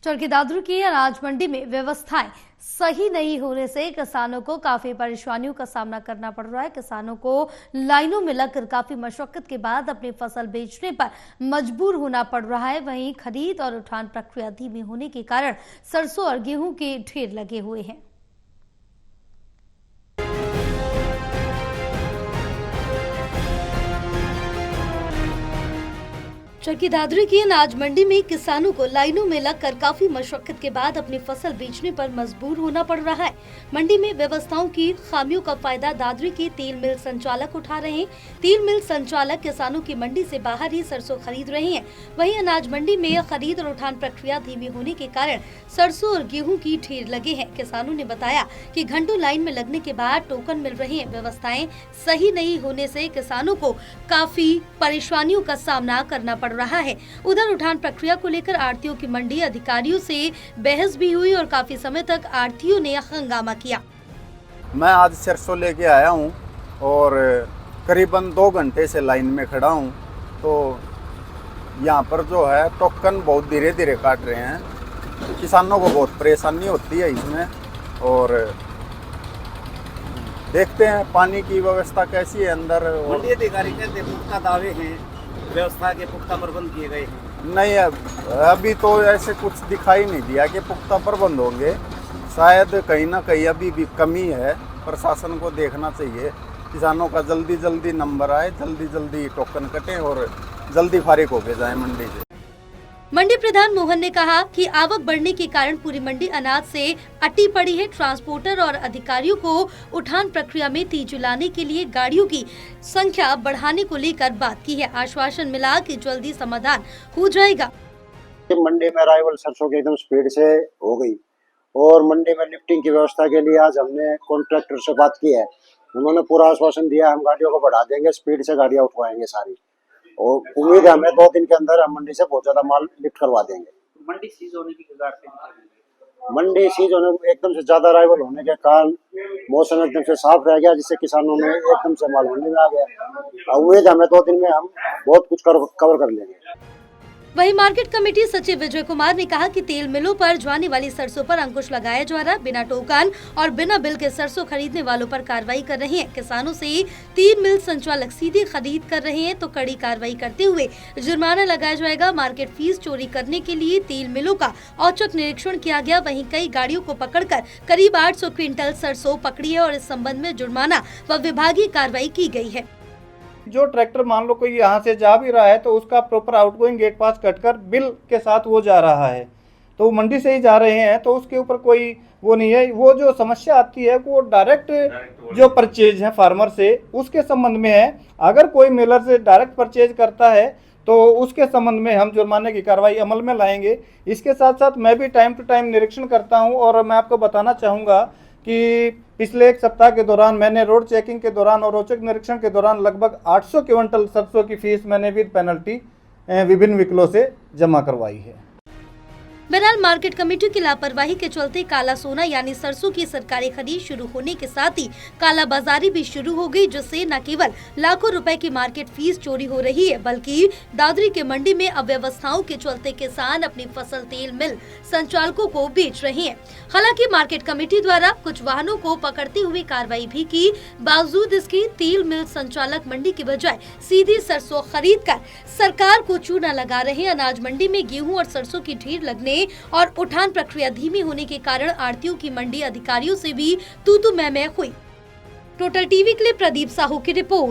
चरखी दादरी की अनाज मंडी में व्यवस्थाएं सही नहीं होने से किसानों को काफी परेशानियों का सामना करना पड़ रहा है। किसानों को लाइनों में लगकर काफी मशक्कत के बाद अपनी फसल बेचने पर मजबूर होना पड़ रहा है। वहीं खरीद और उठान प्रक्रिया धीमी होने के कारण सरसों और गेहूं के ढेर लगे हुए हैं। चरखी दादरी की अनाज मंडी में किसानों को लाइनों में लगकर काफी मशक्कत के बाद अपनी फसल बेचने पर मजबूर होना पड़ रहा है। मंडी में व्यवस्थाओं की खामियों का फायदा दादरी के तेल मिल संचालक उठा रहे हैं। तेल मिल संचालक किसानों की मंडी से बाहर ही सरसों खरीद रहे हैं। वहीं अनाज मंडी में खरीद और उठान प्रक्रिया धीमी होने के कारण सरसों और गेहूं की ढेर लगे हैं। किसानों ने बताया कि घंटों लाइन में लगने के बाद टोकन मिल रहे हैं। व्यवस्थाएं सही नहीं होने से किसानों को काफी परेशानियों का सामना करना पड़ रहा है। उधर उठान प्रक्रिया को लेकर आढ़तियों की मंडी अधिकारियों से बहस भी हुई और काफी समय तक आढ़तियों ने हंगामा किया। मैं आज सरसों लेके आया हूं और करीबन 2 घंटे से लाइन में खड़ा हूं। तो यहां पर जो है टोकन बहुत धीरे धीरे काट रहे हैं। किसानों को बहुत परेशानी होती है इसमें। और देखते हैं पानी की व्यवस्था कैसी है अंदर। मंडी अधिकारी कहते पुख्ता दावे हैं, व्यवस्था के पुख्ता प्रबंध किए गए हैं। नहीं, अभी तो ऐसे कुछ दिखाई नहीं दिया कि पुख्ता प्रबंध होंगे। शायद कहीं ना कहीं अभी भी कमी है। प्रशासन को देखना चाहिए किसानों का जल्दी जल्दी नंबर आए, जल्दी जल्दी टोकन कटें और जल्दी फारिग होके जाए मंडी से। मंडी प्रधान मोहन ने कहा कि आवक बढ़ने के कारण पूरी मंडी अनाज से अटी पड़ी है। ट्रांसपोर्टर और अधिकारियों को उठान प्रक्रिया में तेजी लाने के लिए गाड़ियों की संख्या बढ़ाने को लेकर बात की है। आश्वासन मिला कि जल्दी समाधान हो जाएगा। मंडी में अराइवल सरसों की एकदम स्पीड से हो गई और मंडी में लिफ्टिंग की व्यवस्था के लिए आज हमने कॉन्ट्रैक्टर से बात की है। उन्होंने पूरा आश्वासन दिया, हम गाड़ियों को बढ़ा देंगे, स्पीड से गाड़ियां उठवाएंगे सारी। और उम्मीद है हमें 2 दिन के अंदर हम मंडी से बहुत ज्यादा माल लिफ्ट करवा देंगे। मंडी सीज होने की कगार पे, मंडी सीज होने एकदम से ज्यादा अराइवल होने के कारण मौसम एकदम से साफ रह गया, जिससे किसानों में एकदम से माल मंडी में आ गया। उम्मीद है हमें 2 दिन में हम बहुत कुछ कवर कर लेंगे। वहीं मार्केट कमेटी सचिव विजय कुमार ने कहा कि तेल मिलों पर जाने वाली सरसों पर अंकुश लगाया जा रहा है। बिना टोकन और बिना बिल के सरसों खरीदने वालों पर कार्रवाई कर रहे हैं। किसानों से तेल मिल संचालक सीधे खरीद कर रहे हैं तो कड़ी कार्रवाई करते हुए जुर्माना लगाया जाएगा। मार्केट फीस चोरी करने के लिए तेल मिलों का औचक निरीक्षण किया गया। वहीं कई गाड़ियों को पकड़कर करीब 800 क्विंटल सरसों पकड़ी है और इस संबंध में जुर्माना व विभागीय कार्रवाई की गई है। जो ट्रैक्टर मान लो कोई यहाँ से जा भी रहा है तो उसका प्रॉपर आउटगोइंग गेट पास कटकर बिल के साथ वो जा रहा है, तो मंडी से ही जा रहे हैं, तो उसके ऊपर कोई वो नहीं है। वो जो समस्या आती है वो डायरेक्ट जो परचेज है फार्मर से उसके संबंध में है। अगर कोई मिलर से डायरेक्ट परचेज करता है तो उसके संबंध में हम जुर्माने की कार्रवाई अमल में लाएंगे। इसके साथ साथ मैं भी टाइम टू टाइम निरीक्षण करता हूं और मैं आपको बताना चाहूँगा कि पिछले 1 सप्ताह के दौरान मैंने रोड चेकिंग के दौरान और औचक निरीक्षण के दौरान लगभग 800 क्विंटल सरसों की फीस मैंने विद पेनल्टी विभिन्न विकलों से जमा करवाई है। बहरहाल मार्केट कमेटी की लापरवाही के चलते काला सोना यानी सरसों की सरकारी खरीद शुरू होने के साथ ही काला बाजारी भी शुरू हो गई, जिससे न केवल लाखों रुपए की मार्केट फीस चोरी हो रही है बल्कि दादरी के मंडी में अव्यवस्थाओं के चलते किसान अपनी फसल तेल मिल संचालकों को बेच रहे हैं। हालांकि मार्केट कमेटी द्वारा कुछ वाहनों को पकड़ते हुए कार्रवाई भी की, बावजूद इसके तेल मिल संचालक मंडी की बजाय सीधी सरसों खरीद कर सरकार को चूना लगा रहे। अनाज मंडी में गेहूं और सरसों की ढेर लगने और उठान प्रक्रिया धीमी होने के कारण आढ़तियों की मंडी अधिकारियों से भी तू-तू मैं-मैं हुई। टोटल टीवी के लिए प्रदीप साहू की रिपोर्ट।